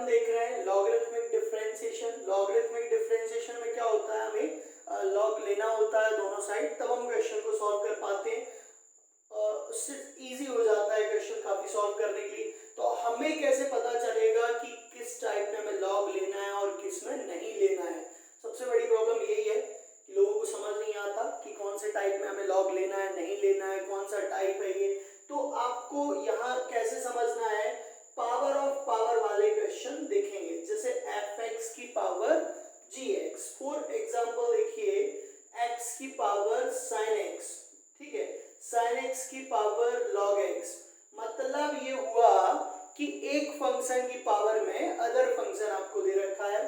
देख रहे हैं लॉगरिथमिक डिफरेंशिएशन। लॉगरिथमिक डिफरेंशिएशन में क्या होता है, हमें लॉग लेना होता है दोनों साइड, तब हम क्वेश्चन को सॉल्व कर पाते हैं। उससे इजी हो जाता है क्वेश्चन काफी सॉल्व करने के लिए। तो हमें कैसे पता चलेगा कि किस टाइप में हमें लॉग लेना है और किस में नहीं लेना है? सबसे बड़ी प्रॉब्लम यही है कि लोगों को समझ नहीं आता कि कौन से टाइप में हमें लॉग लेना है, नहीं लेना है, कौन सा टाइप है ये। तो आपको यहाँ कैसे समझना है, पावर ऑफ पावर वाले क्वेश्चन देखेंगे, जैसे fx की पावर gx। फॉर एग्जांपल देखिए x की पावर sin x, ठीक है, sin x की पावर log x। मतलब ये हुआ कि एक फंक्शन की पावर में अदर फंक्शन आपको दे रखा है।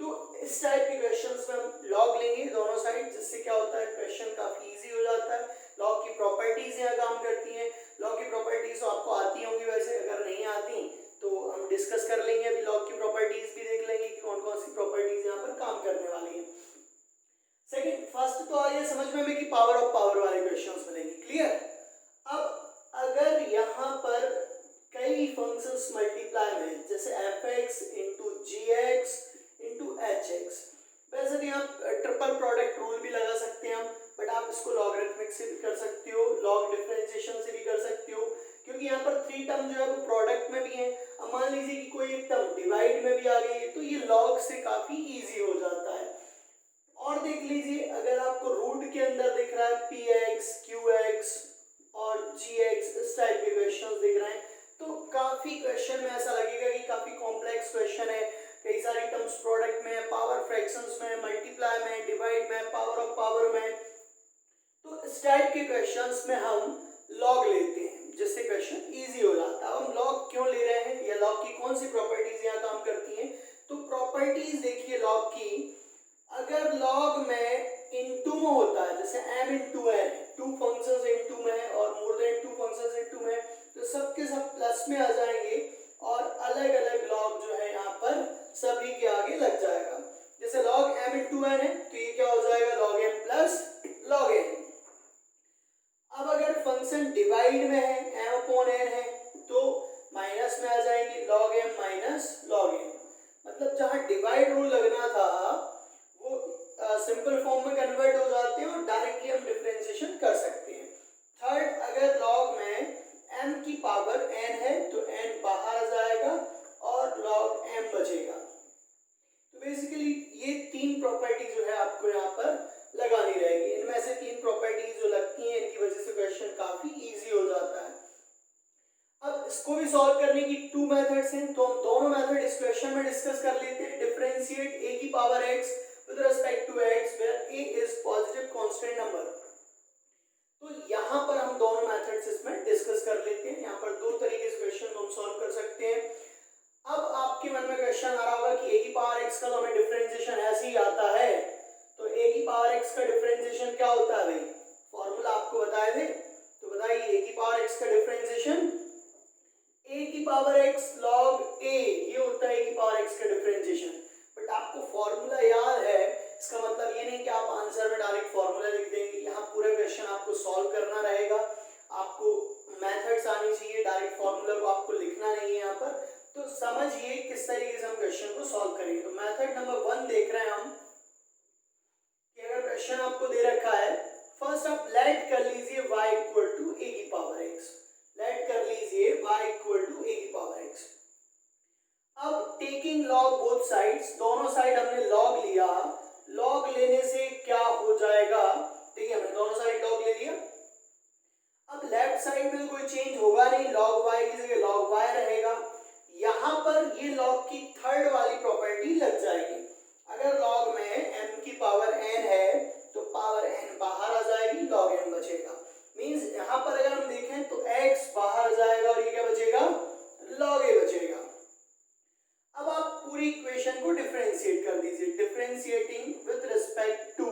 तो इस टाइप के क्वेश्चंस में हम लॉग लेंगे दोनों साइड, जिससे क्या होता है क्वेश्चन काफी इजी हो जाता है। लॉग की प्रॉपर्टीज यहाँ काम करती हैं। लॉग की प्रॉपर्टीज तो आपको आती होंगी, वैसे अगर नहीं आती तो हम डिस्कस कर लेंगे। अभी लॉग की प्रॉपर्टीज भी देख लेंगे कि कौन कौन सी प्रॉपर्टीज यहाँ पर काम करने वाली है। सेकंड, फर्स्ट तो आइए समझ में हमें कि पावर ऑफ पावर वाले क्वेश्चंस मिलेंगे। क्लियर? अब अगर यहाँ पर कई फंक्शंस मल्टीप्लाई में, जैसे fx into gx into hx, वैसे भी आप ट्रिपल प्रोडक्ट रूल भी लगा सकते हैं हम, बट आप इसको लॉगरिथमिक से भी कर सकते हो, लॉग डिफरेंशिएशन से भी कर सकते हो, क्योंकि यहाँ पर थ्री टर्म जो है वो प्रोडक्ट में भी है। अब मान लीजिए कि कोई एक टर्म डिवाइड में भी आ गई है, तो ये लॉग से काफी इजी हो जाता है। और देख लीजिए, अगर आपको रूट के अंदर दिख रहा है px, qx और gx, इस टाइप के क्वेश्चंस दिख रहे हैं, तो काफी क्वेश्चन में ऐसा लगेगा कि काफी कॉम्प्लेक्स क्वेश्चन है, कई सारी टर्म्स प्रोडक्ट में है, पावर फ्रैक्शंस में, मल्टीप्लाई में, डिवाइड में, पावर ऑफ पावर में। तो इस टाइप के क्वेश्चंस में हम लॉग लेते हैं, जिससे क्वेश्चन इजी हो जाता है। अब हम लॉग क्यों ले रहे हैं या लॉग की कौन सी प्रॉपर्टीज यहाँ काम करती हैं? तो प्रॉपर्टीज देखिए लॉग की, अगर लॉग में इनटू में होता है, जैसे m into n, two functions into में है और more than two functions into में, तो सबके सब प्लस में आ जाएंगे और अलग अलग लॉग जो है यहाँ पर सभी के आगे लग जाएगा। जैसे log m इंटू n है, तो ये क्या हो जाएगा, log m plus log n। अब अगर फंक्शन डिवाइड में है, m अपॉन n है, तो माइनस में आ जाएंगे log m minus log n। मतलब जहां डिवाइड रूल लगना था वो सिंपल फॉर्म में कन्वर्ट हो जाते हैं और डायरेक्टली हम डिफरेंशिएशन कर सकते हैं। थर्ड, अगर लॉग में m की पावर n है तो n बाहर आ जाएगा और log m बचेगा। तो बेसिकली ये तीन प्रॉपर्टी जो है आपको यहाँ पर लगानी रहेगी। इनमें से तीन प्रॉपर्टीज जो लगती हैं, इनकी वजह से क्वेश्चन काफी इजी हो जाता है। अब इसको भी सॉल्व करने की टू मेथड्स हैं, तो हम दोनों मेथड इस क्वेश्चन में डिस्कस कर लेते हैं। डिफरेंशिएट a की power x with respect to x where a is positive constant number। तो यहाँ पर हम दोनों मेथड्स इसमें डिस्कस कर लेते हैं। यहाँ पर दो तरीके से क्वेश्चन को हम सॉल्व कर सकते हैं। अब आपके मन में क्वेश्चन आ रहा होगा कि a की पावर x का तो हमें डिफरेंशिएशन ऐसे ही आता है, तो a की पावर x का डिफरेंशिएशन क्या होता है भाई? फॉर्मूला आपको बताए थे, तो बताइए a की पावर x का डिफरेंशिएशन a की पावर x log a, ये होता है a की पावर x का डिफरेंशिएशन। बट आपको फॉर्मूला याद है, इसका मतलब ये नहीं कि आप आंसर में डायरेक्ट फॉर्मूला लिख देंगे। यहाँ पूरा क्वेश्चन आपको सॉल्व करना रहेगा, आपको मेथड्स आनी चाहिए, डायरेक्ट फॉर्मूला को आपको लिखना नहीं है यहाँ पर। तो समझिए किस तरीके से हम क्वेश्चन को सॉल्व करेंगे। तो मेथड नंबर 1 देख रहे हैं हम कि अगर क्वेश्चन आपको दे रखा है, फर्स्ट आप लेट कर लीजिए y इक्वल टू a की पावर x, लेट कर लीजिए y इक्वल टू a की पावर x। अब टेकिंग लॉग बोथ साइड्स, दोनों साइड हमने लॉग लिया, लॉग लेने से क्या हो जाएगा, देखिए हमने दोनों साइड लॉग ले लिया। अब लेफ्ट साइड में तो कोई चेंज होगा नहीं, log y की जगह log y रहेगा। यहाँ पर ये log की थर्ड वाली प्रॉपर्टी लग जाएगी। अगर log में m की पावर n है तो पावर n बाहर आ जाएगी, log n बचेगा। मींस यहाँ पर अगर हम देखें तो x बाहर आ जाएगा और ये क्या बचेगा, log a बचेगा। अब आप पूरी इक्वेशन को डिफरेंशिएट कर दीजिए, differentiating with respect to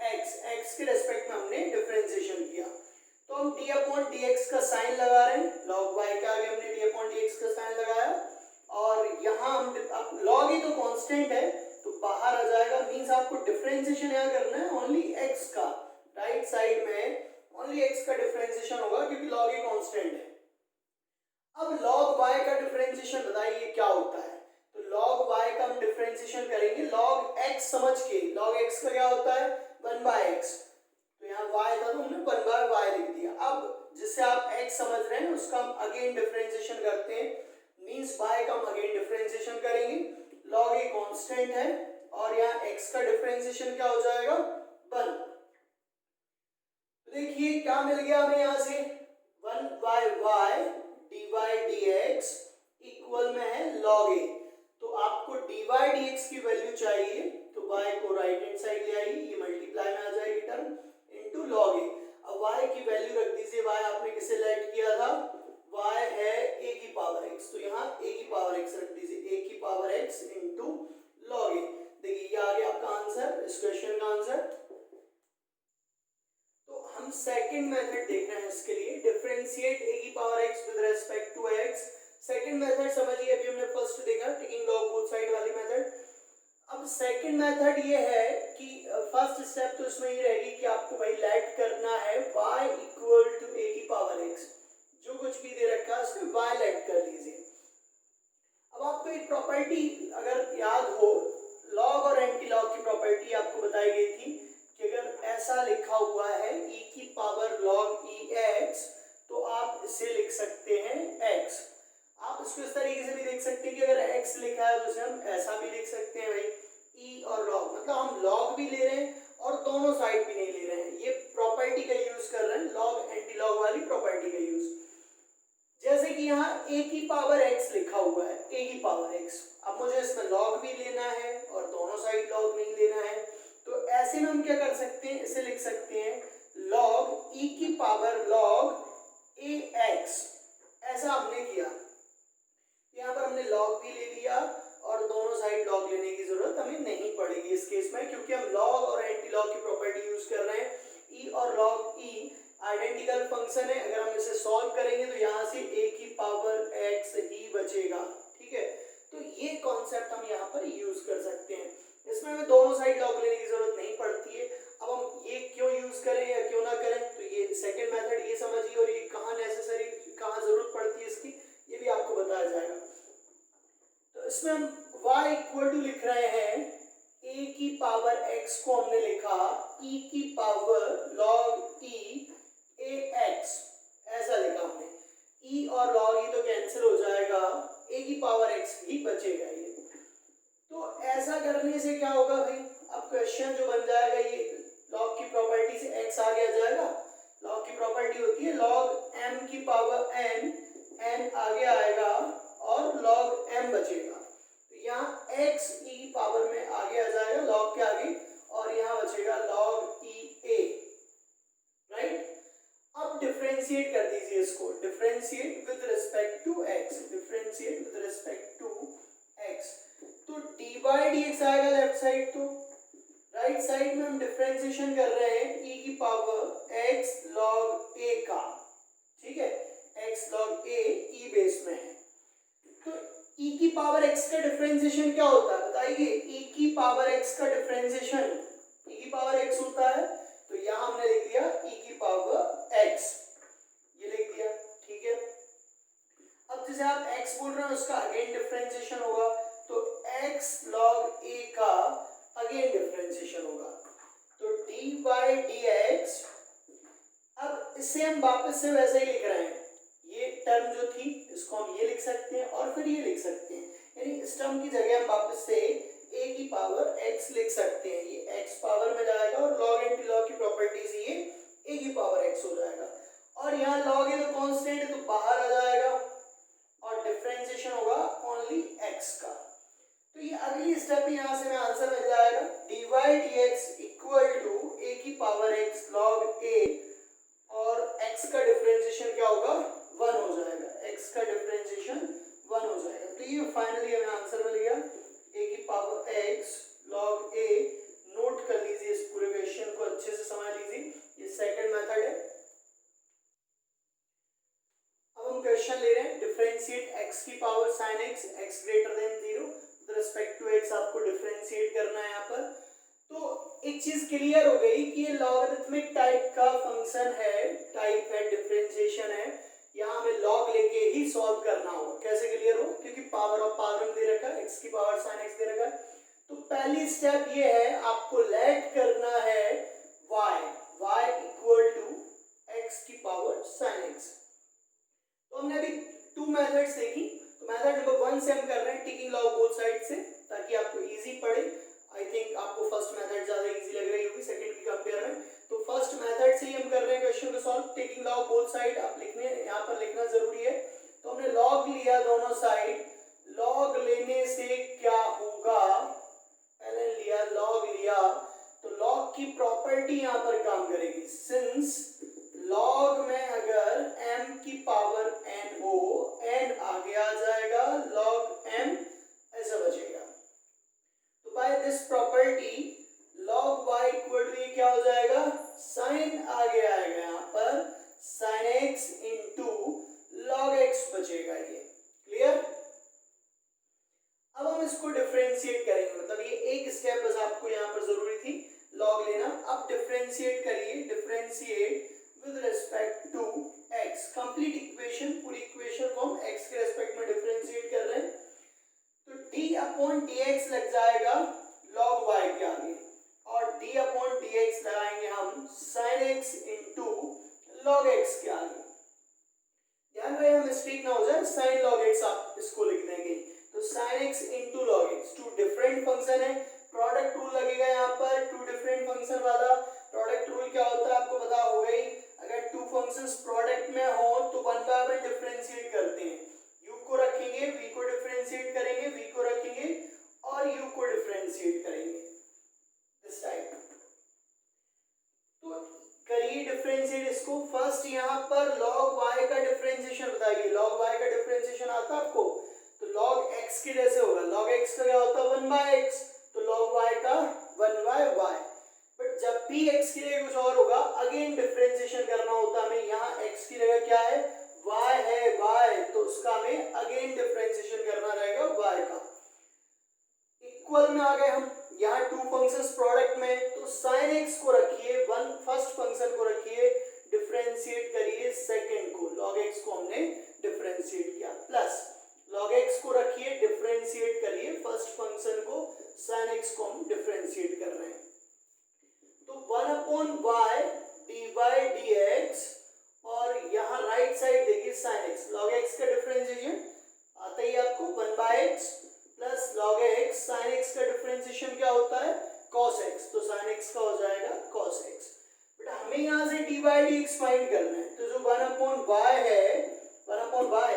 x, x के रिस्पेक्ट में हमने डिफरेंशिएशन किया, तो हम d अपॉन dx का साइन लगा रहे हैं, log y के आगे हमने d अपॉन dx का साइन लगाया और यहाँ हम log ही तो कांस्टेंट है तो बाहर आ जाएगा। मींस आपको डिफरेंशिएशन यहाँ करना है ओनली x का, राइट साइड में ओनली x का डिफरेंशिएशन होगा क्योंकि log ही कांस्टेंट है। अब log y का डिफरेंशिएशन बताइए क्या होता है, तो log x समझ के, log x का क्या होता है 1/x, तो यहाँ y था तो हमने 1/y लिख दिया। अब जिससे आप x समझ रहे हैं उसका हम अगेन डिफरेंशिएशन करते हैं, मींस y का हम अगेन डिफरेंशिएशन करेंगे। log a कांस्टेंट है और यहाँ x का डिफरेंशिएशन क्या हो जाएगा 1। तो देखिए क्या मिल गया हमें यहाँ से 1/y dy dx इक्वल में है log a। तो आपको dy dx की वैल्यू चाहिए तो y को राइट हैंड साइड ले आइए, ये मल्टीप्लाई में आ जाएगी टर्म इनटू log a। अब y की वैल्यू रख दीजिए, y आपने किसे लेट किया था, y है a की पावर x, तो यहाँ a की पावर x रख दीजिए, a की power x into log a। देखिए ये आ गया आपका आंसर, इस क्वेश्चन का आंसर। तो हम सेकंड मेथड देख रहे हैं इसके लिए, डिफरेंशिएट a की power x with respect to x। Second method समझिए, अभी हमने फर्स्ट देखा टेकिंग लॉग बोथ साइड वाली मेथड। अब सेकंड मेथड ये है कि फर्स्ट स्टेप तो इसमें ये रहेगी कि आपको भाई लेट करना है y इक्वल टू a की पावर x, जो कुछ भी दे रखा है उसमें y लेट कर लीजिए। अब आपको एक प्रॉपर्टी अगर याद हो, लॉग और एंटी लॉग की प्रॉपर्टी आपको बताई गई थी कि अगर ऐसा लिखा हुआ है e की पावर log ex तो आप इसे लिख सकते हैं x। आप इसको इस तरीके से भी देख सकते हैं कि अगर x लिखा है तो उसे हम ऐसा भी लिख सकते हैं भाई e और log, मतलब हम log भी ले रहे हैं और दोनों साइड भी नहीं ले रहे हैं, ये प्रॉपर्टी का यूज कर रहे हैं, लॉग एंटी लॉग वाली प्रॉपर्टी का यूज। जैसे कि यहाँ a की पावर x लिखा हुआ है, a की पावर x, अब मुझे इसमें log भी लेना है और दोनों साइड log नहीं लेना है, तो ऐसे में हम क्या कर सकते हैं, इसे लिख सकते हैं log e की पावर log ax। ऐसा हमने किया, यहाँ पर हमने log भी ले लिया और दोनों साइड log लेने की जरूरत हमें नहीं पड़ेगी इस केस में, क्योंकि हम log और एंटी लॉग की प्रॉपर्टी यूज कर रहे हैं। e और log e आइडेंटिकल फंक्शन है, अगर हम इसे सॉल्व करेंगे तो यहाँ से a की पावर x ही बचेगा, ठीक है। तो ये कॉन्सेप्ट हम यहाँ पर यूज कर सकते हैं, इसमें हमें दोनों साइड log लेने की जरूरत नहीं पड़ती है। अब हम ये क्यों यूज करें या क्यों ना करें, तो ये सेकेंड मेथड ये समझिए, और ये कहाँ नेसेसरी, कहाँ जरूरत पड़ती है इसकी, ये भी आपको बताया जाएगा। तो इसमें हम y इक्वल टू लिख रहे हैं a की पावर x को हमने लिखा e की पावर log e ax, ऐसा लिखा हमने, e और log e तो कैंसिल हो जाएगा, a की पावर x ही बचेगा ये। तो ऐसा करने से क्या होगा भाई, अब क्वेश्चन जो बन जाएगा ये log की प्रॉपर्टी से x आगे आ जाएगा, log की प्रॉपर्टी होती है log m की पावर n, n आगे आएगा और log m बचेगा, तो यहाँ x e की पावर में आगे आ जाएगा log के आगे और यहाँ बचेगा log e a, राइट। अब डिफरेंशिएट कर दीजिए इसको, differentiate with respect to x, differentiate with respect to x, तो dy dx आएगा लेफ्ट साइड, तो राइट साइड में हम डिफरेंशिएशन कर रहे हैं e की पावर x log a का, ठीक है, x log a e base में है। तो e की पावर x का डिफरेंशिएशन क्या होता है बताइए, e की पावर x का डिफरेंशिएशन e की पावर x होता है, तो यहाँ हमने लिख दिया e की पावर x, ये लिख दिया, ठीक है। अब जैसे आप x बोल रहे हैं उसका अगेन डिफरेंशिएशन होगा, तो x log a का अगेन डिफरेंशिएशन होगा, तो dy dx। अब इसे हम वापस से वैसे ही लिख रहे हैं, ये टर्म जो थी इसको हम ये लिख सकते हैं और फिर ये लिख सकते हैं, यानी इस टर्म की जगह हम वापस से a की पावर x लिख सकते हैं, ये x पावर में जाएगा और log एंटी लॉग की प्रॉपर्टी से ये a की पावर x हो जाएगा, और यहाँ log है तो कांस्टेंट है तो बाहर आ जाएगा और डिफरेंशिएशन होगा ओनली x का। तो ये अगली स्टेप यहाँ से हमें आंसर मिल जाएगा dy dx equal to a की पावर x log a, और x का डिफरेंशिएशन क्या होगा 1 हो जाएगा, x का डिफरेंशिएशन 1 हो जाएगा। तो ये फाइनली हमें आंसर मिल गया a की power x log a। Note कर लीजिए इस पूरे क्वेश्चन को, अच्छे से समझ लीजिए, ये सेकंड मेथड है। अब हम क्वेश्चन ले रहे हैं डिफरेंशिएट x की power sin x, x greater than 0 with respect to x, आपको डिफरेंशिएट करना है यहाँ पर। तो एक चीज क्लियर हो गई कि ये लॉगरिथमिक टाइप का फंक्शन है, टाइप है, डिफरेंशिएशन है, यहाँ हमें लॉग लेके ही सॉल्व करना होगा। कैसे क्लियर हो, क्योंकि पावर ऑफ पावर में दे रखा है, x की पावर sin x दे रखा है। तो पहली पहली स्टेप ये है, आपको लेट करना है y इक्वल टू x की पावर sin x। तो हमने अभी टू मेथड्स देखी। तो मेथड नंबर 1 से हम कर रहे हैं टेकिंग लॉग बोथ साइड से, ताकि आपको इजी पड़े। आई थिंक आपको फर्स्ट मेथड ज्यादा इजी लग रही होगी सेकंड की कंपेयर में। तो फर्स्ट मेथड से ही हम कर रहे हैं क्वेश्चन को solve, taking log both side. आप लिखने यहाँ पर लिखना जरूरी है। तो हमने लॉग लिया दोनों साइड, लॉग लेने से क्या होगा, ln लिया, लॉग लिया, तो लॉग की प्रॉपर्टी यहाँ पर काम करेगी। सिंस लॉग में अगर m की पावर n हो, n आगे आ जाएगा, log m ऐसा बचेगा। तो by this property log y equal to ये क्या हो जाएगा, sin आगे आएगा यहाँ पर, sin x into log x बचेगा। ये क्लियर। अब हम इसको डिफरेंशिएट करेंगे, मतलब ये एक स्टेप बस आपको यहाँ पर जरूरी थी, लॉग लेना। अब डिफरेंशिएट करिए, differentiate with respect to x, complete equation, पूरी इक्वेशन को हम x के रिस्पेक्ट में डिफरेंशिएट कर रहे हैं। तो d अपॉन dx लग जाएगा log y के आगे, और d अपॉन dx लगाएंगे हम sin x into log x के आगे। ध्यान रहे मिस्टेक ना हो जाए, sin log x आप इसको लिख देंगे। तो sin x into log x, two different function है, प्रोडक्ट रूल लगेगा यहाँ पर, टू डिफरेंट फंक्शन वाला। प्रोडक्ट रूल क्या होता है आपको पता होगा ही, अगर टू फंक्शंस प्रोडक्ट में हो तो वन बाय वन डिफरेंशिएट करते हैं। u को रखेंगे, v को डिफरेंशिएट करेंगे, v को रखेंगे और u को डिफरेंशिएट करेंगे दिस टाइप। तो करिए डिफरेंशिएट इसको। फर्स्ट यहाँ पर log y का डिफरेंशिएशन बताइए, log y का डिफरेंशिएशन आता है आपको? तो log x के जैसे होगा, log x का क्या होता है 1 बाय x, तो log y का 1 बाय y। बट जब भी x की जगह कुछ और होगा, अगेन डिफरेंशिएशन करना होता है हमें। यहाँ x की जगह क्या है, y है, y, तो उसका हमें अगेन डिफरेंशिएशन करना रहेगा y का। इक्वल में आ गए हम, यहाँ टू फंक्शंस प्रोडक्ट में, तो sin x को रखिए, वन फर्स्ट फंक्शन को रखिए, डिफरेंशिएट करिए सेकंड को, log x को हमने डिफरेंशिएट किया, प्लस log x को रखिए, डिफरेंशिएट करिए फर्स्ट फंक्शन को, sin x को हम डिफरेंशिएट कर रहे हैं। तो 1 अपॉन y dy dx, और यहाँ राइट साइड देखिए sin x, log x का डिफरेंशिएशन आता ही आपको 1 by x plus log x, sin x का डिफरेंशिएशन क्या होता है cos x, तो sin x का हो जाएगा cos x। बट हमें यहाँ से dy dx फाइंड करना है, तो जो 1 अपॉन y है, 1 अपॉन y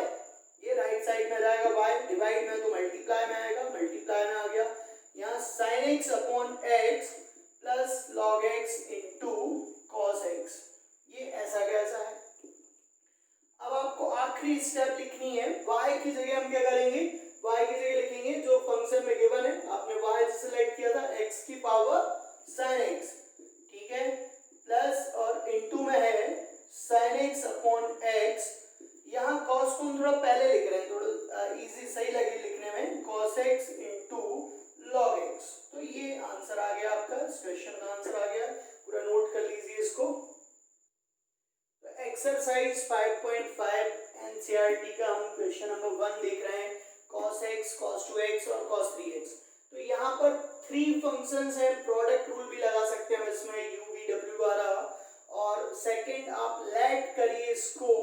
ये राइट साइड में जाएगा, y डिवाइड में तो मल्टीप्लाई में आएगा, मल्टीप्लाई में आ गया। यहाँ sin x upon x plus log x into cos x, ये ऐसा कैसा है। अब आपको आखिरी स्टेप लिखनी है, y की जगह हम क्या करेंगे, y की जगह लिखेंगे जो फंक्शन में गिवन है, आपने y सिलेक्ट किया था x की पावर sin x, ठीक है, प्लस और इंटू में है sin x अपॉन x। यहाँ cos को हम थोड़ा पहले लिख रहे हैं, थोड़ा इजी सही लगे लिखने में, cos x into log x। तो ये आंसर आ गया आपका, इस क्वेश्चन का आंसर आ गया, पूरा नोट कर लीजिए इसको। एक्सरसाइज 5.5 एनसीईआरटी का हम क्वेश्चन नंबर 1 देख रहे हैं, cos x, cos 2x और cos 3x। तो यहाँ पर 3 फंक्शंस हैं, प्रोडक्ट रूल भी लगा सकते हैं हम इसमें, u v w द्वारा। और सेकंड आप लेट करिए इसको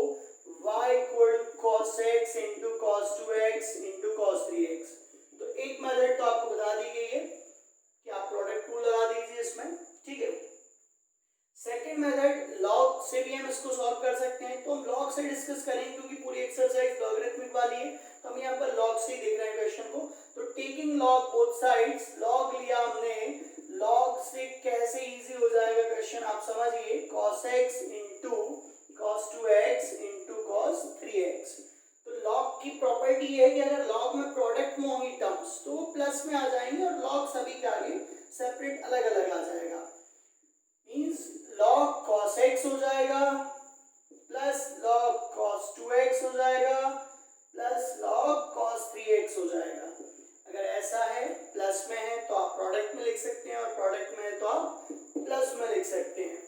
y equal cos x into cos 2x into cos 3x। तो एक मेथड तो आपको बता दी गई है कि आप प्रोडक्ट रूल लगा दीजिए इसमें, ठीक है। सेकंड मेथड लॉग से भी हम इसको सॉल्व कर सकते हैं, तो हम लॉग से डिस्कस करेंगे क्योंकि पूरी एक्सरसाइज लॉगरिथमिक वाली है, तो हम यहाँ पर लॉग से ही देख रहे हैं क्वेश्चन को। तो taking log both sides, log लिया हमने, लॉग से कैसे इजी हो जाएगा क्वेश्चन आप समझिए, cos x into cos 2x into cos 3x। तो लॉग की प्रॉपर्टी है कि अगर लॉग में प्रोडक्ट में होंगी टर्म्स तो वो प्लस में आ जाएंगे, और लॉग सभी के आगे सेपरेट अलग अलग आ जाएगा। मींस log cos x हो जाएगा प्लस log cos 2x हो जाएगा प्लस log cos 3x हो जाएगा। अगर ऐसा है प्लस में है तो आप प्रोडक्ट में लिख सकते हैं, और प्रोडक्ट में है तो आप प्लस में लिख सकते हैं।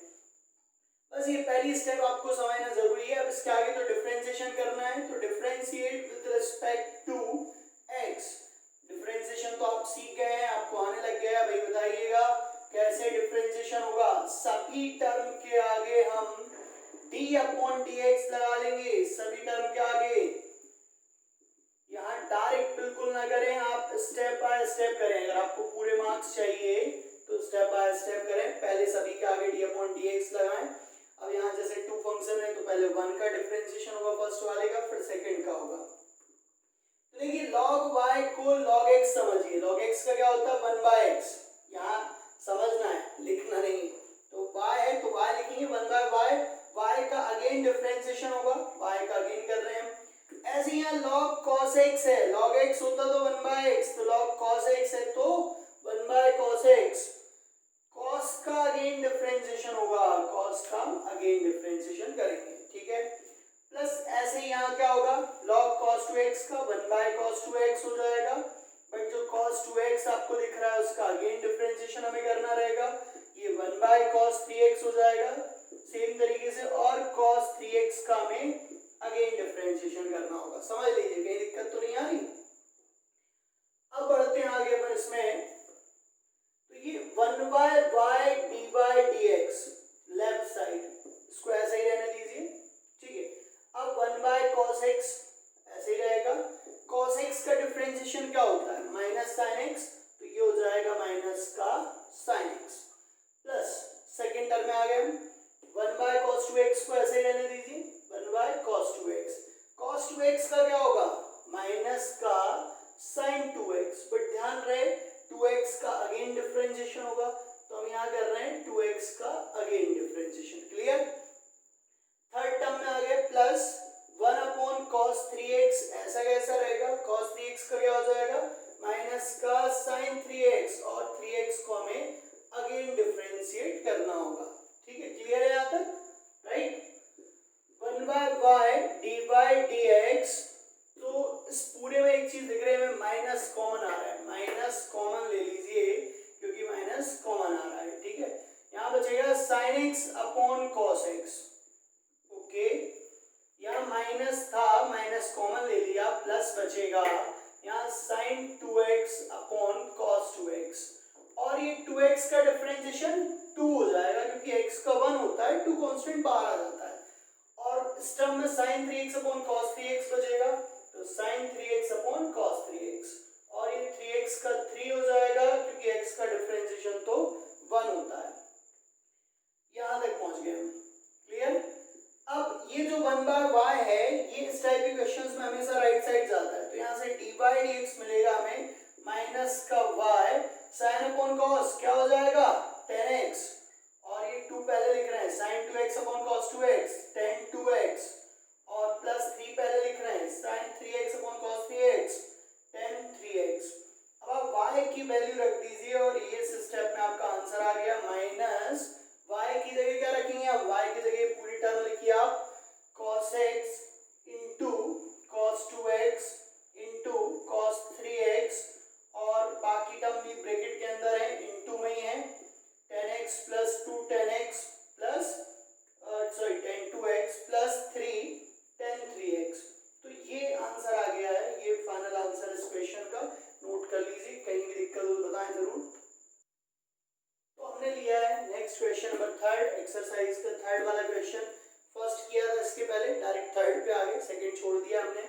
बस ये पहली स्टेप आपको समझना जरूरी है। अब इसके आगे तो डिफरेंशिएशन करना है, तो differentiate with respect to x। Differentiation तो आप सीख गए हैं, आपको आने लग गया है भाई, सभी टर्म के आगे हम d अपॉन dx लगा लेंगे, सभी टर्म के आगे। यहाँ डायरेक्ट बिल्कुल ना करें, आप स्टेप बाय स्टेप करें। अगर आपको पूरे मार्क्स चाहिए तो स्टेप बाय स्टेप करें। पहले सभी के आगे d अपॉन dx लगाएं। अब यहाँ जैसे टू फंक्शन है तो पहले वन का डिफरेंशिएशन होगा फर्स्ट वाले का, फिर सेकंड का होगा। तो देखिए log y को log x समझिए। log x का क्या होता है 1/x। यहाँ समझना है, लिखना नहीं। तो y है तो y लिखेंगे 1/y। y का अगेन डिफरेंशिएशन होगा, y का अगेन कर रहे हैं हम। ऐसे यहाँ log cos x है, log x होता तो 1/x, तो log cos x है तो 1/cos x। cos का अगेन डिफरेंशिएशन होगा, cos का अगेन डिफरेंशिएशन करेंगे, ठीक है। प्लस ऐसे यहाँ क्या होगा log cos 2x का 1/cos 2x हो जाएगा। बट जो cos 2x आपको दिख रहा है उसका अगेन डिफरेंशिएशन हमें करना रहेगा, ये 1/cos 3x हो जाएगा सेम तरीके से। और cos 3x का हमें अगेन डिफरेंशिएशन करना होगा। समझ लीजिए, कहीं दिक्कत तो नहीं आ रही। अब बढ़ते हैं आगे अपन इसमें। तो ये 1/y dy dx left side, इसको ऐसे ही रहने दीजिए, ठीक है। अब 1/cos x ऐसे ही रहेगा। cos x का डिफरेंशिएशन क्या होता है माइनस sin x, तो ये हो जाएगा माइनस का sin x। Plus second term में आ गए हम 1/cos 2x को ऐसे ही रहने दीजिए 1/cos 2x। cos 2x का क्या होगा माइनस का sin 2x। बट ध्यान रहे 2x का अगेन डिफरेंशिएशन होगा, तो हम यहाँ कर रहे हैं 2x का again differentiation. Clear. Third term में आ गए प्लस 1/cos 3x। ऐसा कैसा रहेगा cos 3x का क्या हो जाएगा माइनस का sin 3x, और 3x को हमें अगेन डिफरेंशिएट करना होगा, ठीक है। क्लियर है यहाँ तक, राइट। 1/y dy dx। तो इस पूरे में एक चीज दिख रही है हमें, माइनस कॉमन आ रहा है, माइनस कॉमन ले लीजिए क्योंकि माइनस कॉमन आ रहा है, ठीक है। यहाँ बचेगा sin x upon cos x। Okay, यहाँ माइनस था, माइनस कॉमन ले लिया, प्लस बचेगा यहाँ sin 2x upon cos 2x। और ये 2x का डिफरेंशिएशन 2 हो जाएगा क्योंकि x का 1 होता है, 2 कांस्टेंट बाहर आ जाता है। और इस टर्म में sin 3x upon cos 3x बचेगा, तो sin 3x upon cos 3x। और ये 3x का 3 हो जाएगा क्योंकि x का डिफरेंशिएशन तो 1 होता है। यहां तक पहुंच गए हम, क्लियर। अब ये जो 1/y है ये इस टाइप के क्वेश्चंस में हमेशा राइट साइड जाता है, तो यहाँ से dy dx मिलेगा हमें माइनस का y sin अपॉन cos क्या हो जाएगा 10x। और ये 2 पहले लिख रहे हैं sin 2x upon cos 2x 10 2x। और प्लस 3 पहले लिख रहे हैं sin 3x upon cos 3x 10 3x। अब आप y की वैल्यू रख दीजिए और ये इस स्टेप में आपका आंसर आ गया माइनस y की जगह क्या रखेंगे आप, y की जगह पूरी टर्म लिखिए आप cos x into cos 2x into cos 3x, और बाकी टर्म भी ब्रैकेट के अंदर है, इंटू में ही है 10x plus 2 10x plus 10 2x plus 3 10 3x। तो ये आंसर आ गया है, ये फाइनल आंसर इस क्वेश्चन का। नोट कर लीजिए, कहीं भी दिक्कत हो तो बताएं जरूर। तो हमने लिया है next question number third, exercise का थर्ड वाला क्वेश्चन। फर्स्ट किया था इसके पहले, डायरेक्ट थर्ड पे आ गए, सेकंड छोड़ दिया हमने,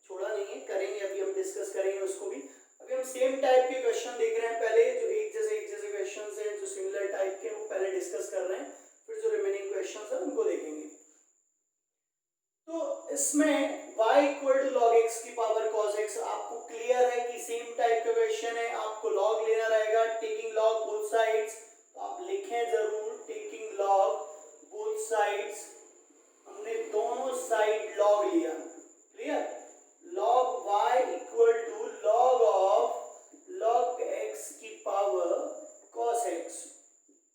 छोड़ा नहीं है, करेंगे अभी हम डिस्कस करेंगे उसको भी। अभी हम सेम टाइप के क्वेश्चन देख रहे हैं, पहले जो एक जैसे क्वेश्चंस हैं जो सिमिलर टाइप के वो पहले डिस्कस कर रहे हैं, फिर जो रिमेनिंग क्वेश्चंस हैं उनको देखेंगे। तो इसमें y equal to log x की पावर cos x, आपको क्लियर है कि सेम टाइप का क्वेश्चन है, आपको log लेना रहेगा, टेकिंग log बोथ साइड्स। तो आप लिखें जरूर टेकिंग log बोथ साइड्स, हमने दोनों साइड log लिया, clear. log y equal to log of log x की पावर cos x,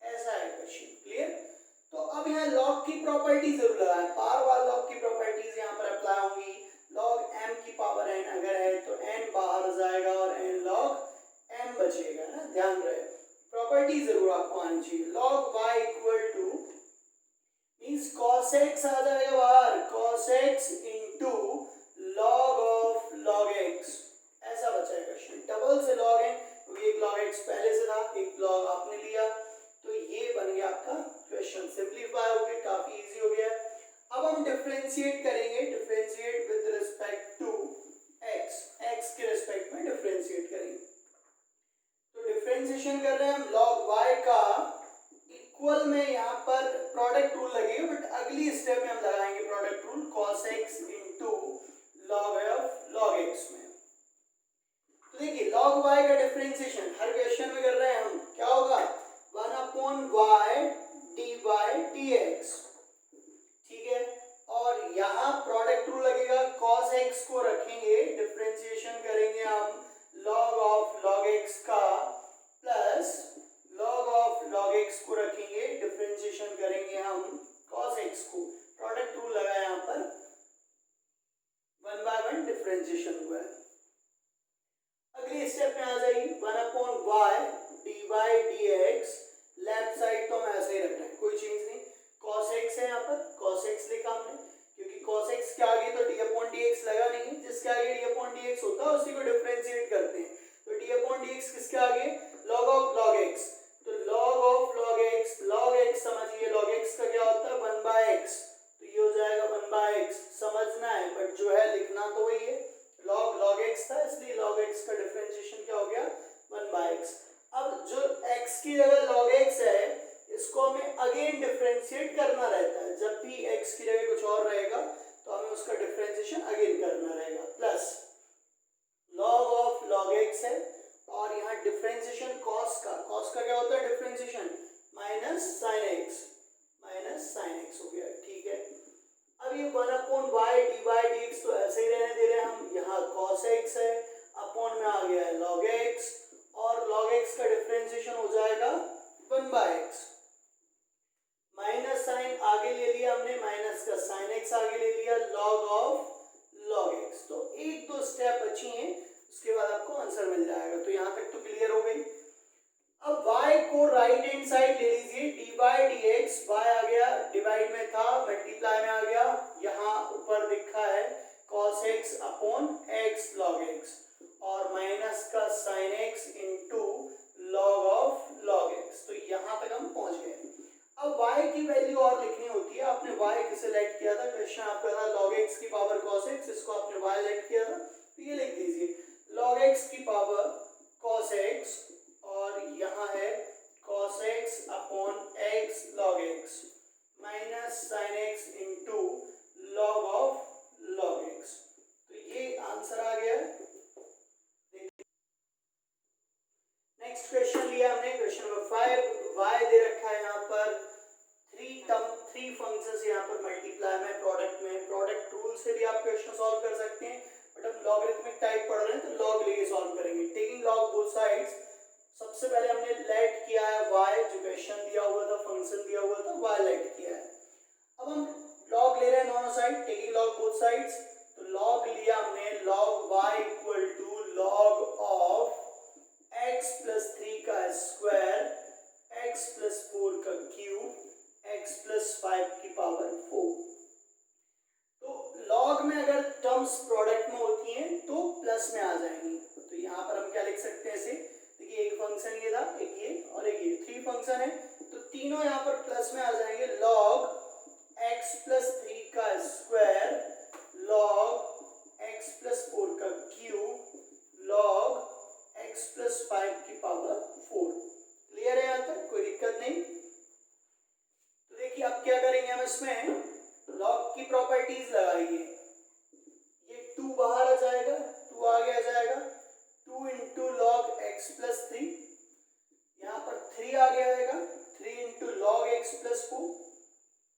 ऐसा है क्वेश्चन, क्लियर। तो अब यहाँ log की प्रॉपर्टी जरूर लगाएं, बार बार log की प्रॉपर्टीज यहाँ पर अप्लाई होंगी। log m की पावर n अगर है तो n बाहर जाएगा और n log m बचेगा ना, ध्यान रहे प्रॉपर्टी जरूर आपको आनी चाहिए। log y equal to means cos x आ जाएगा बाहर, cos x into log of log x, ऐसा बचा है क्वेश्चन। डबल से log है क्योंकि एक log x पहले से था, एक log आपने लिया, तो ये बन गया आपका डिफरेंशिएशन कर रहे हैं हम log y का इक्वल में यहाँ पर प्रोडक्ट रूल लगेगा, बट अगली स्टेप में हम लगाएंगे product rule cos x into log x में। तो देखिए log y का डिफरेंशिएशन हर क्वेश्चन में कर रहे हैं हम, क्या होगा 1/y dy dx, ठीक है। और यहाँ प्रोडक्ट रूल लगेगा, cos x को रखेंगे डिफरेंशिएशन करेंगे हम log ऑफ log x का, plus log of log x को रखेंगे डिफरेंशिएशन करेंगे हम cos x को। प्रोडक्ट रूल लगा यहाँ पर 1/1 डिफरेंशिएशन हुआ है। अगली स्टेप में आ जाएगी 1/y dy dx, left side तो हम ऐसे ही रख रहे हैं, कोई चेंज नहीं। cos x है यहाँ पर, cos x लिखा हमने, क्योंकि cos x के आगे तो d/dx लगा नहीं है, जिसके आगे d/dx होता है उसी को डिफरेंशिएट करते हैं। तो d/dx किसके आगे, log ऑफ log x, तो log ऑफ log x समझिए, log x का क्या होता है 1/x, तो ये हो जाएगा 1/x, समझना है, बट जो है लिखना तो वही है, log x था इसलिए log x का डिफरेंशिएशन क्या हो गया 1/x। अब जो x की जगह log x है इसको हमें अगेन डिफरेंशिएट करना रहता है, जब भी x की जगह कुछ और रहेगा तो हमें उसका डिफरेंशिएशन अगेन करना रहेगा, plus log of log x है, और यहाँ डिफरेंशिएशन cos का क्या होता है डिफरेंशिएशन माइनस sin x हो गया, ठीक है। अब ये 1/y dy dx तो ऐसे ही रहने दे रहे हैं हम, यहाँ cos x है, अपॉन में आ गया है log x, और log x का डिफरेंशिएशन हो जाएगा 1/x, माइनस साइन आगे ले लिया हमने, माइनस का sin x आगे ले लिया, log ऑफ log x। तो एक दो स्टेप बची हैं, उसके बाद आपको आंसर मिल जाएगा। तो यहाँ तक तो क्लियर हो गई। अब y को राइट हैंड साइड ले लीजिए, dy dx, y आ गया डिवाइड में था मल्टीप्लाई में आ गया, यहाँ ऊपर दिखा है cos x upon x log x, और माइनस का sin x into log of log x। तो यहाँ तक हम पहुंच गए। अब y की वैल्यू और लिखनी होती है, आपने y किसे लेट किया था, क्वेश्चन आपका था log x की पावर cos x, इसको आपने y लेट किया था, तो ये लिख दीजिए log x की पावर cos x, और यहाँ है cos x upon x log x minus sin x into log of log x। तो ये आंसर आ गया। नेक्स्ट क्वेश्चन लिया हमने, क्वेश्चन नंबर 5, y दे रखा है यहाँ पर 3 फंक्शंस यहाँ पर मल्टीप्लाई में, प्रोडक्ट रूल से भी आप क्वेश्चन सॉल्व कर सकते हैं, बट हम लॉगरिथमिक टाइप पढ़ रहे हैं तो लॉग लेके सॉल्व करेंगे। टेकिंग लॉग बोथ साइड्स, सबसे पहले हमने लेट किया है y, जो क्वेश्चन दिया हुआ था, फंक्शन दिया हुआ था, y लेट किया है। अब हम लॉग ले रहे हैं दोनों side, taking log both sides, तो लॉग लिया हमने log y equal to log of x plus 3 का स्क्वायर, x प्लस 4 का क्यूब, x प्लस 5 की पावर 4। तो लॉग में अगर टर्म्स प्रोडक्ट में होती हैं तो प्लस में आ जाएंगी, तो यहाँ पर हम क्या लिख सकते हैं इसे, देखिए एक फंक्शन ये था, एक ये और एक ये, 3 फंक्शन है, तो तीनों यहाँ पर प्लस में आ जाएंगे। log x प्लस 3 का स्क्वायर, log x प्लस 4 का क्यूब, log x प्लस 5 की पावर 4। क्लियर है यहाँ तक, कोई दिक्कत नहीं। तो देखिए अब क्या करेंगे हम, इसमें लॉग की प्रॉपर्टीज लगाएंगे, ये 2 बाहर आ जाएगा, 2 आगे आ जाएगा, 2 इंटू लॉग x प्लस 3, यहाँ पर 3 आगे आएगा, 3 इंटू लॉग x प्लस 4,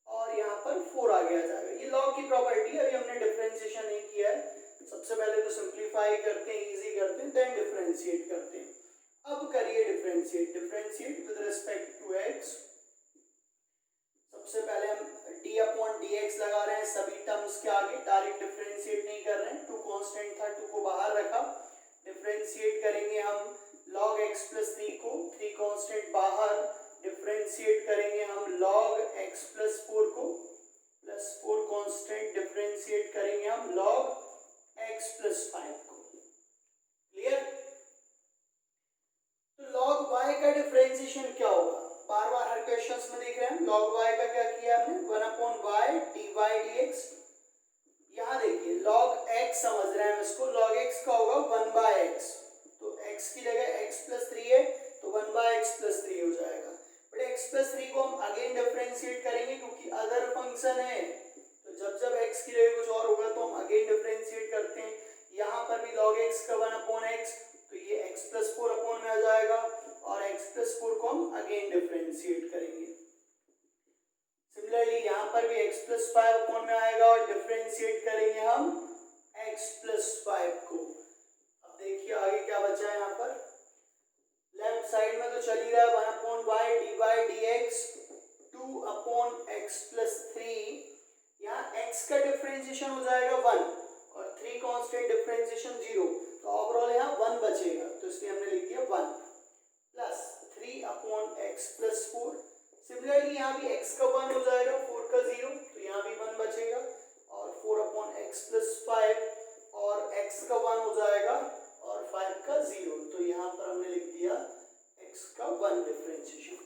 और यहाँ पर 4 आगे आ जाएगा। ये लॉग की प्रॉपर्टी है, अभी हमने डिफरेंशिएशन नहीं किया है, सबसे पहले तो सिंप्लीफाई करते हैं, इजी करते हैं, देन डिफरेंशिएट करते हैं। अब करिए differentiate with respect to x। सबसे पहले हम d अपॉन dx लगा रहे हैं सभी टर्म्स के आगे, डायरेक्ट डिफरेंशिएट नहीं कर रहे हैं, 2 कांस्टेंट था, 2 को बाहर रखा, डिफरेंशिएट करेंगे हम log x प्लस 3 को, 3 कांस्टेंट बाहर, डिफरेंशिएट करेंगे हम log x प्लस 4 को, प्लस 4 कांस्टेंट, डिफरेंशिएट करेंगे हम log x प्लस 5 को। क्लियर। तो log y का डिफरेंशिएशन क्या होगा, बार बार हर क्वेश्चंस में देख रहे हैं, log y का क्या किया हमने 1/y dy dx। यहाँ देखिए log x समझ रहे हैं इसको, log x का होगा 1/x, तो x की जगह x प्लस 3 है तो 1/x अगेन डिफरेंशिएट करेंगे। सिमिलरली यहाँ पर भी x प्लस 5 अपॉन में आएगा और डिफरेंशिएट करेंगे हम x प्लस 5 को। अब देखिए आगे क्या बचा है यहाँ पर, लेफ्ट साइड में तो चल ही रहा है 1 upon y d y d x 2 upon x plus 3। यहाँ x का डिफरेंशिएशन हो जाएगा 1 और 3 कांस्टेंट डिफरेंशिएशन 0, तो ओवरऑल यहाँ 1 बचेगा, तो इसलिए हमने लिख दिया 1 plus 3 upon x plus 4। Similarly यहाँ भी x का 1 हो जाएगा, 4 का 0, तो यहाँ भी 1 बचेगा और 4 अपॉन एक्स प्लस 5 और x का 1 हो जाएगा और 5 का 0, तो यहाँ पर हमने लिख दिया x का 1 डिफरेंशिएशन।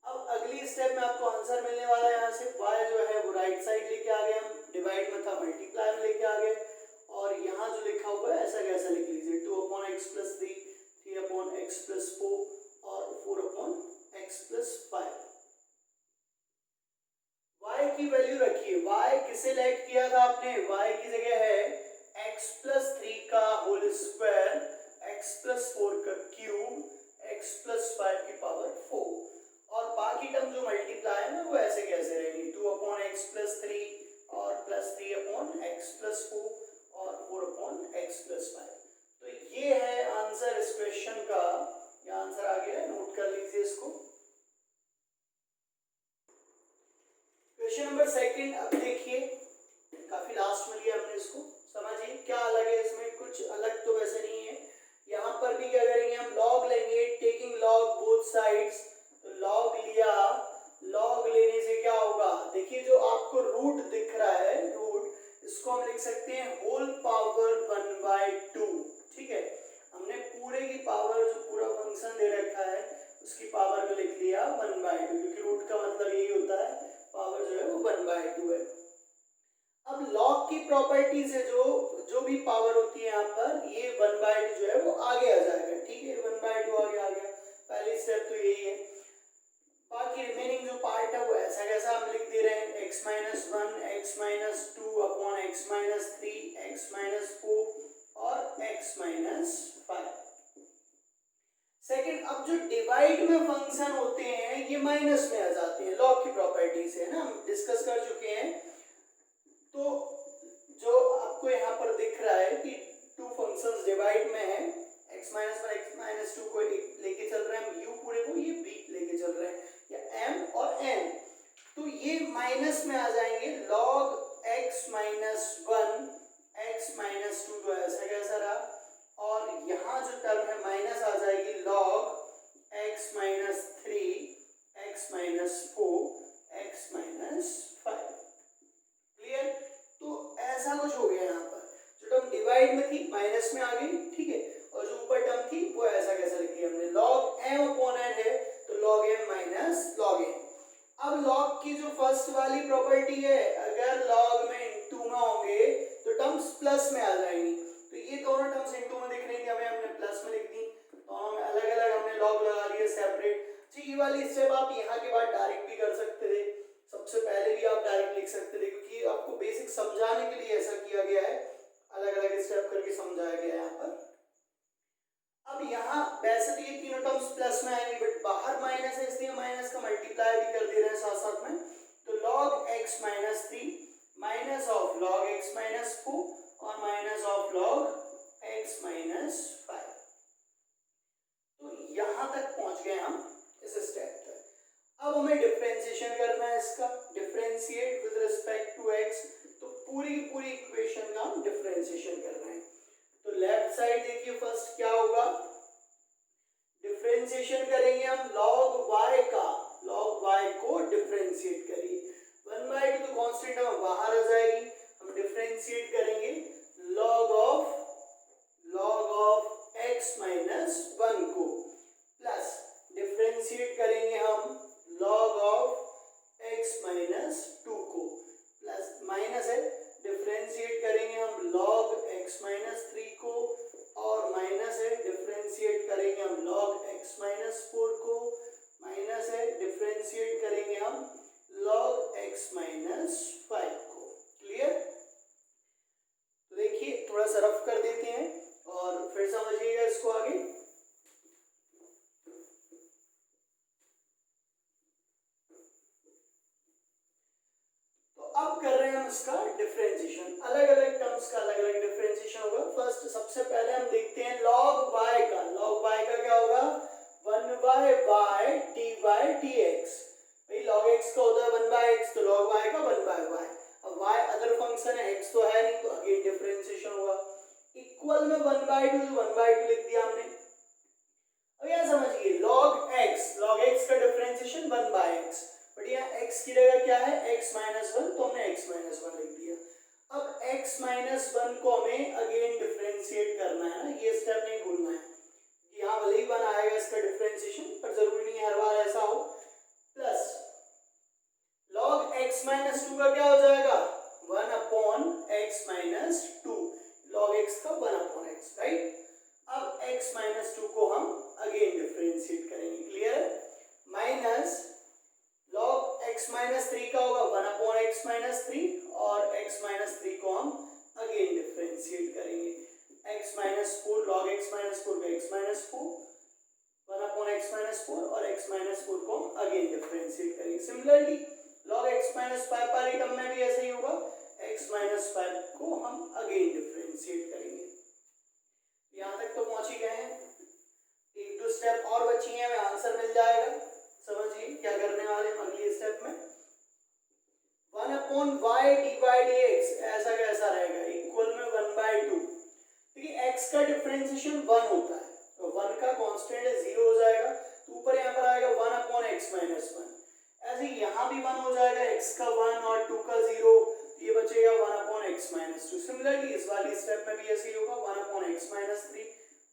अब अगली स्टेप में आपको आंसर मिलने वाला है, यहाँ से y जो है वो राइट साइड लेके आ गए, हम डिवाइड में था मल्टीप्लाई में लेके आ गए, और यहाँ जो लिखा हुआ है ऐसा कैसा लिख लीजिए 2 upon x plus 3, 3 upon x plus 4 और 4 अपॉन एक्स प्लस 5। y की वैल्यू रखिए, y किसे लेट किया था आपने, y की जगह है x प्लस 3 का होल स्क्वायर, x प्लस 4 का क्यूब, x प्लस 5 की पावर 4, और बाकी टर्म जो मल्टीप्लाई है ना वो ऐसे कैसे रहेंगी 2 अपॉन एक्स प्लस 3 और प्लस 3 अपॉन एक्स प्लस 4 और 4 अपॉन एक्स प्लस 5। तो ये है आंसर इस क्वेश्चन का, ये आंसर आ गया है, नोट कर लीजिए इसको। क्वेश्चन नंबर सेकंड, अब देखिए काफी लास्ट में लिया हमने इसको, समझिए क्या अलग है इसमें, कुछ अलग तो वैसे नहीं है। यहाँ पर भी क्या करेंगे हम, लॉग लेंगे, टेकिंग लॉग बोथ साइड्स, तो लॉग लिया, लॉग लेने से क्या होगा, देखिए जो आपको रूट दिख रहा है, रूट इसको हम लिख सकते हैं होल पावर 1/2, ठीक है। हमने पूरे की पावर, जो पूरा फंक्शन दे रखा है उसकी पावर में लिख लिया 1/2, क्योंकि रूट का मतलब यही होता है, पावर जो है वो 1/2 है। अब लॉग की प्रॉपर्टी से जो भी पावर होती है यहाँ पर, ये 1/2 जो है वो आगे आ जाएगा, ठीक है, 1/2 आगे आ गया, पहली स्टेप तो यही है। बाकी रिमेनिंग जो पार्ट है वो ऐसा कैसा हम लिख दे रहे हैं, x minus 1, x minus 2 upon x minus 3, x minus 4 और x माइनस 5। सेकेंड, अब जो डिवाइड में फंक्शन होते हैं ये माइनस में आ जाते हैं, लॉग की प्रॉपर्टी से, है ना, हम डिस्कस कर चुके हैं। तो जो आपको यहाँ पर दिख रहा है कि टू फंक्शंस डिवाइड में है, x माइनस 1 x माइनस 2 को लेके चल रहे हैं हम, u पूरे को, ये b लेके चल रहे हैं, या m और n, तो ये माइनस में आ जाएंगे, log x minus 1 x minus 2 तो ऐसा कैसा रहा, और यहाँ जो टर्म है माइनस आ जाएगी log x minus 3 x minus 4 x minus 5। Clear, तो ऐसा कुछ हो गया यहाँ पर, जो टर्म डिवाइड में थी माइनस में आ गई, ठीक है, और जो ऊपर टर्म थी वो ऐसा कैसा लिख दिया हमने, log m अपॉन n है तो log m minus log n। अब log की जो फर्स्ट वाली प्रॉपर्टी है, अगर log में इनटू में होंगे तो टर्म्स प्लस में आ जाएंगी, तो ये दोनों टर्म्स इनटू में दिख रही थी, हमें हमने प्लस में लिख दी, दोनों में अलग अलग हमने log लगा लिए सेपरेट। जी, ये वाली स्टेप आप यहाँ के बाद डायरेक्ट भी कर सकते थे, सबसे पहले भी आप डायरेक्ट लिख सकते थे, क्योंकि आपको बेसिक समझाने के लिए ऐसा किया गया है, अलग अलग स्टेप करके समझाया गया है यहाँ पर। अब यहाँ वैसे तो ये तीनों टर्म्स प्लस में आएंगे, बट बाहर माइनस है इसलिए माइनस का मल्टीप्लाई भी कर दे रहे हैं साथ साथ में, तो log x minus 3 minus of log x minus 4 और minus of log x minus 5। तो यहाँ तक पहुंच गए हम इस स्टेप तक। अब हमें डिफरेंशिएशन करना है इसका, differentiate with respect to x, तो पूरी पूरी इक्वेशन का हम डिफरेंशिएशन कर रहे हैं। तो लेफ्ट साइड देखिए फर्स्ट क्या होगा, डिफरेंशिएशन करेंगे हम log y का, log y को डिफरेंशिएट करिए, 1/2 तो कांस्टेंट है बाहर आ जाएगी, हम डिफरेंशिएट करेंगे log ऑफ x माइनस 1 को, प्लस डिफरेंशिएट करेंगे हम log ऑफ x माइनस 2 को, प्लस माइनस है, डिफरेंशिएट करेंगे हम log x माइनस 3 को, और माइनस है, डिफरेंशिएट करेंगे हम log x माइनस 4 को, माइनस है, डिफरेंशिएट करेंगे हम log x माइनस 5 को। क्लियर, तो देखिए थोड़ा सा रफ कर देते हैं और फिर समझिएगा इसको आगे। टर्म्स का डिफरेंशिएशन, अलग अलग टर्म्स का अलग अलग डिफरेंशिएशन होगा। फर्स्ट सबसे पहले हम देखते हैं log y का। log y का क्या होगा 1/y dy/dx। भाई log x का होता है 1/x, तो log y का 1/y। अब y अदर फंक्शन है, x तो है नहीं, तो अगेन डिफरेंशिएशन होगा। इक्वल में 1/2 तो 1/2 लिख दिया हमने। अब यहां समझिए log x का डिफरेंशिएशन 1/x, बट यहाँ x की जगह क्या है x-1, तो हमने x-1 लिख दिया। अब x-1 को हमें अगेन डिफरेंशिएट करना है ना, ये स्टेप नहीं भूलना है। यहाँ भले ही 1 आएगा इसका डिफरेंशिएशन, पर जरूरी नहीं हर बार ऐसा हो। प्लस log x-2 का क्या हो जाएगा 1/x-2, log x का 1/x, राइट। अब x-2 को हम अगेन डिफरेंशिएट करेंगे, क्लियर। माइनस log x-3 का होगा 1/x-3, और x-3 को हम अगेन डिफरेंशिएट करेंगे। x-4 log x-4 का x-4 1/x-4, और x-4 को हम अगेन डिफरेंशिएट करेंगे। सिमिलरली log x-5 वाली टर्म में भी ऐसे ही होगा, x-5 को हम अगेन डिफरेंशिएट करेंगे। यहाँ तक तो पहुंच ही गए हैं, एक दो स्टेप और बची हैं, हमें आंसर मिल जाएगा। समझिए क्या करने वाले हम अगले स्टेप में। 1/y dy/dx ऐसा कैसा रहेगा, इक्वल में 1/2। देखिए x का डिफरेंशिएशन 1 होता है, तो 1 का कांस्टेंट है 0 हो जाएगा, तो ऊपर यहाँ पर आएगा 1/x-1। ऐसे यहाँ भी 1 हो जाएगा, x का 1 और 2 का 0, ये बचेगा 1/x-2। सिमिलरली इस वाली स्टेप में भी ऐसे ही होगा 1/x-3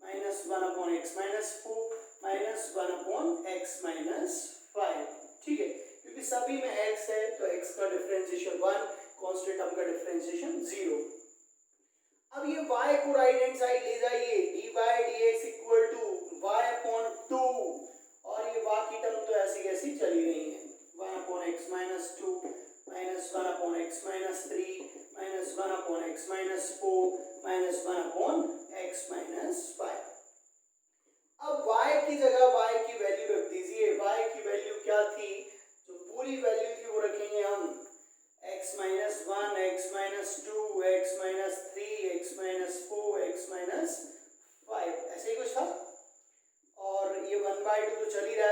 minus 1/x-4 minus 1/x-5। ठीक है, क्योंकि सभी में x है तो x का डिफरेंशिएशन 1, कांस्टेंट टर्म का डिफरेंशिएशन 0। अब ये y को राइट हैंड साइड ले जाइए, dy/dx इक्वल टू y/2, और ये बाकी टर्म तो ऐसी कैसी चली रही है 1/x-2 minus 1/x-3 minus 1/x-4 minus 1/x-5। अब y की जगह y की वैल्यू रख दीजिए। y की वैल्यू क्या थी, जो पूरी वैल्यू थी वो रखेंगे हम x-1, x-2, x-3, x-4, x-5, ऐसे ही कुछ था। और ये 1/2 तो चल ही रहा